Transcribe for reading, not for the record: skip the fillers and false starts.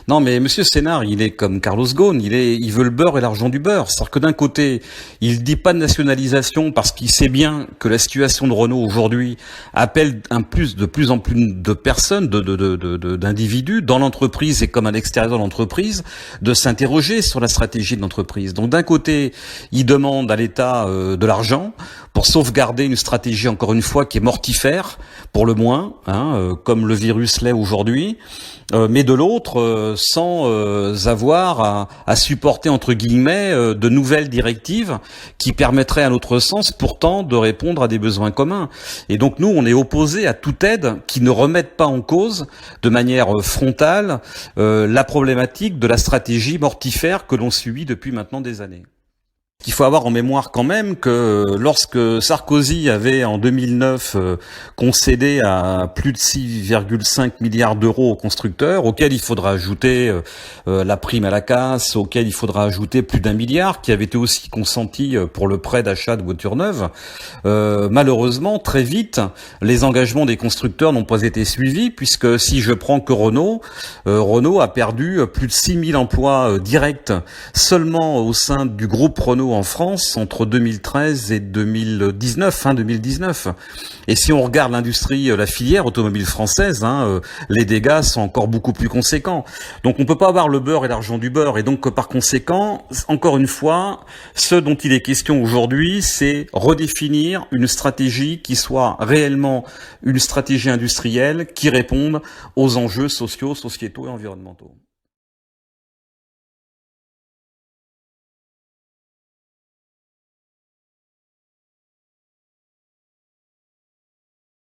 Non, mais Monsieur Sénard, il est comme Carlos Ghosn, il veut le beurre et l'argent du beurre. C'est-à-dire que d'un côté, il dit pas de nationalisation parce qu'il sait bien que la situation de Renault aujourd'hui appelle de plus en plus de personnes, d'individus dans l'entreprise et comme à l'extérieur de l'entreprise, de s'interroger sur la stratégie de l'entreprise. Donc d'un côté, il demande à l'État de l'argent pour sauvegarder une stratégie, encore une fois, qui est mortifère, pour le moins, comme le virus l'est aujourd'hui. Mais de l'autre, sans avoir à supporter entre guillemets de nouvelles directives qui permettraient à notre sens pourtant de répondre à des besoins communs. Et donc nous, on est opposés à toute aide qui ne remette pas en cause de manière frontale la problématique de la stratégie mortifère que l'on subit depuis maintenant des années. Il faut avoir en mémoire quand même que lorsque Sarkozy avait en 2009 concédé à plus de 6,5 milliards d'euros aux constructeurs, auxquels il faudra ajouter la prime à la casse, auquel il faudra ajouter plus d'1 milliard qui avait été aussi consenti pour le prêt d'achat de voitures neuves, malheureusement très vite les engagements des constructeurs n'ont pas été suivis, puisque si je prends que Renault a perdu plus de 6000 emplois directs seulement au sein du groupe Renault en France entre 2013 et 2019, fin 2019. Et si on regarde l'industrie, la filière automobile française, les dégâts sont encore beaucoup plus conséquents. Donc on peut pas avoir le beurre et l'argent du beurre. Et donc par conséquent, encore une fois, ce dont il est question aujourd'hui, c'est redéfinir une stratégie qui soit réellement une stratégie industrielle qui réponde aux enjeux sociaux, sociétaux et environnementaux.